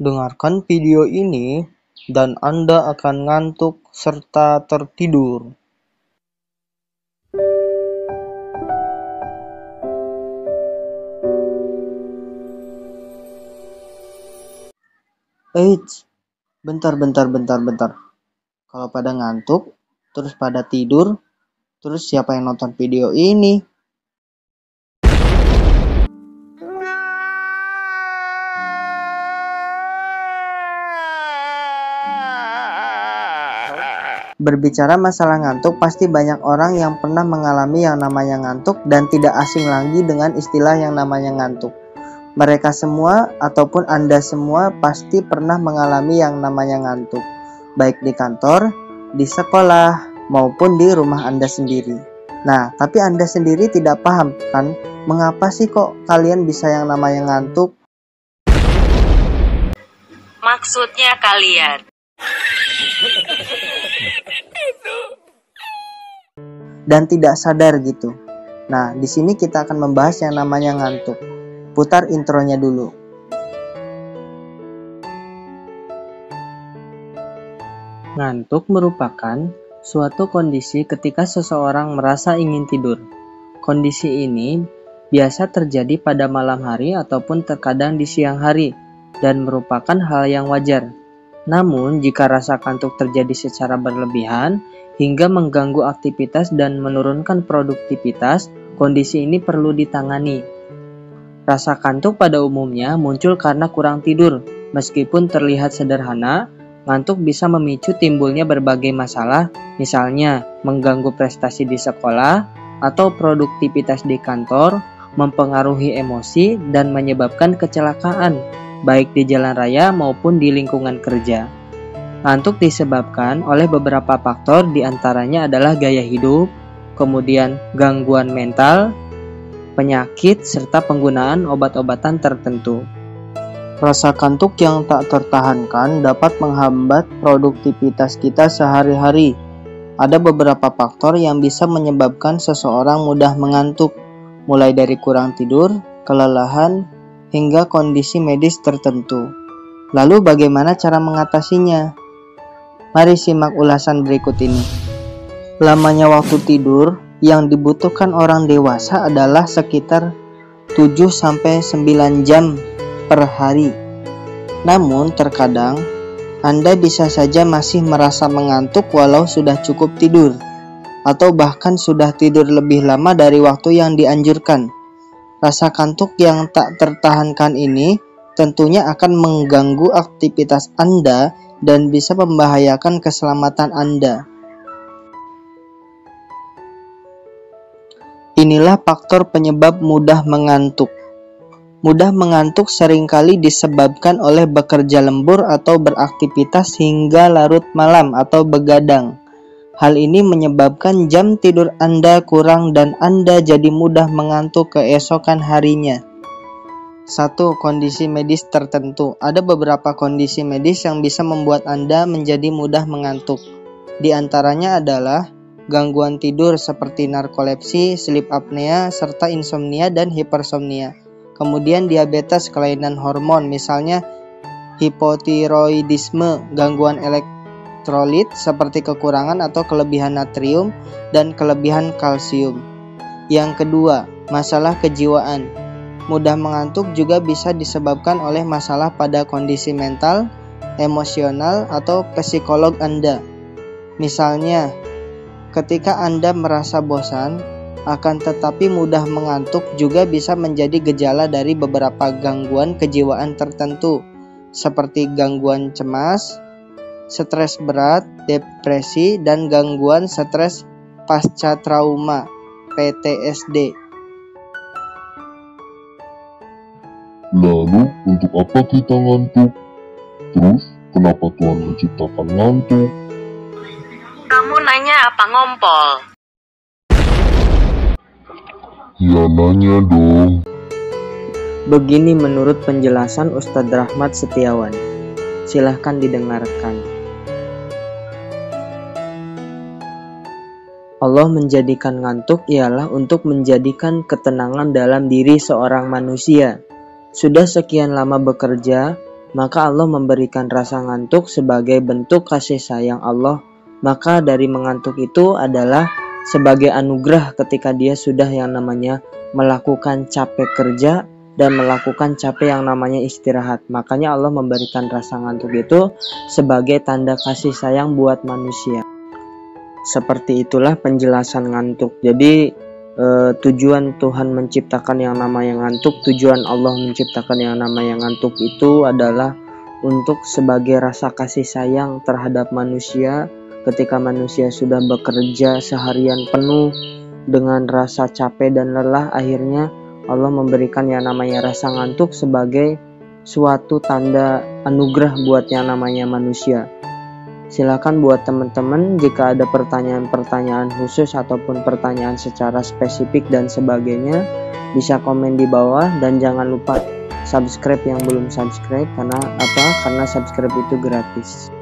Dengarkan video ini dan Anda akan ngantuk serta tertidur. Eits, bentar. Kalau pada ngantuk, terus pada tidur, terus siapa yang nonton video ini? Berbicara masalah ngantuk, pasti banyak orang yang pernah mengalami yang namanya ngantuk dan tidak asing lagi dengan istilah yang namanya ngantuk. Mereka semua ataupun Anda semua pasti pernah mengalami yang namanya ngantuk, baik di kantor, di sekolah, maupun di rumah Anda sendiri. Nah, tapi Anda sendiri tidak paham kan, mengapa sih kok kalian bisa yang namanya ngantuk? Maksudnya kalian dan tidak sadar gitu. Nah, di sini kita akan membahas yang namanya ngantuk. Putar intronya dulu. Ngantuk merupakan suatu kondisi ketika seseorang merasa ingin tidur. Kondisi ini biasa terjadi pada malam hari ataupun terkadang di siang hari dan merupakan hal yang wajar. Namun, jika rasa kantuk terjadi secara berlebihan hingga mengganggu aktivitas dan menurunkan produktivitas, kondisi ini perlu ditangani. Rasa kantuk pada umumnya muncul karena kurang tidur. Meskipun terlihat sederhana, ngantuk bisa memicu timbulnya berbagai masalah, misalnya mengganggu prestasi di sekolah atau produktivitas di kantor, mempengaruhi emosi, dan menyebabkan kecelakaan, baik di jalan raya maupun di lingkungan kerja. Ngantuk disebabkan oleh beberapa faktor, diantaranya adalah gaya hidup, kemudian gangguan mental, penyakit, serta penggunaan obat-obatan tertentu. Rasa kantuk yang tak tertahankan dapat menghambat produktivitas kita sehari-hari. Ada beberapa faktor yang bisa menyebabkan seseorang mudah mengantuk, mulai dari kurang tidur, kelelahan, hingga kondisi medis tertentu. Lalu bagaimana cara mengatasinya? Mari simak ulasan berikut ini. Lamanya waktu tidur yang dibutuhkan orang dewasa adalah sekitar 7-9 jam per hari. Namun terkadang Anda bisa saja masih merasa mengantuk walau sudah cukup tidur, atau bahkan sudah tidur lebih lama dari waktu yang dianjurkan. Rasa kantuk yang tak tertahankan ini tentunya akan mengganggu aktivitas Anda dan bisa membahayakan keselamatan Anda. Inilah faktor penyebab mudah mengantuk. Mudah mengantuk seringkali disebabkan oleh bekerja lembur atau beraktivitas hingga larut malam atau begadang. Hal ini menyebabkan jam tidur Anda kurang dan Anda jadi mudah mengantuk keesokan harinya. 1. Kondisi medis tertentu. Ada beberapa kondisi medis yang bisa membuat Anda menjadi mudah mengantuk. Di antaranya adalah gangguan tidur seperti narkolepsi, sleep apnea, serta insomnia dan hipersomnia. Kemudian diabetes, kelainan hormon, misalnya hipotiroidisme, gangguan elektrolit seperti kekurangan atau kelebihan natrium dan kelebihan kalsium. Yang kedua, masalah kejiwaan. Mudah mengantuk juga bisa disebabkan oleh masalah pada kondisi mental, emosional, atau psikolog Anda. Misalnya, ketika Anda merasa bosan, akan tetapi mudah mengantuk juga bisa menjadi gejala dari beberapa gangguan kejiwaan tertentu, seperti gangguan cemas, stres berat, depresi, dan gangguan stres pasca trauma, PTSD. Lalu, untuk apa kita ngantuk? Terus, kenapa Tuhan menciptakan ngantuk? kamu nanya apa ngompol? Ya nanya dong. Begini menurut penjelasan Ustadz Rahmat Setiawan. Silahkan didengarkan. Allah menjadikan ngantuk ialah untuk menjadikan ketenangan dalam diri seorang manusia. Sudah sekian lama bekerja, maka Allah memberikan rasa ngantuk sebagai bentuk kasih sayang Allah. Maka dari mengantuk itu adalah sebagai anugerah ketika dia sudah yang namanya melakukan capek kerja dan melakukan capek yang namanya istirahat. Makanya Allah memberikan rasa ngantuk itu sebagai tanda kasih sayang buat manusia. Seperti itulah penjelasan ngantuk. Jadi tujuan Tuhan menciptakan yang namanya ngantuk, tujuan Allah menciptakan yang namanya ngantuk itu adalah untuk sebagai rasa kasih sayang terhadap manusia. Ketika manusia sudah bekerja seharian penuh dengan rasa capek dan lelah, akhirnya Allah memberikan yang namanya rasa ngantuk sebagai suatu tanda anugerah buat yang namanya manusia. Silakan buat teman-teman jika ada pertanyaan-pertanyaan khusus ataupun pertanyaan secara spesifik dan sebagainya, bisa komen di bawah dan jangan lupa subscribe yang belum subscribe. Karena subscribe itu gratis.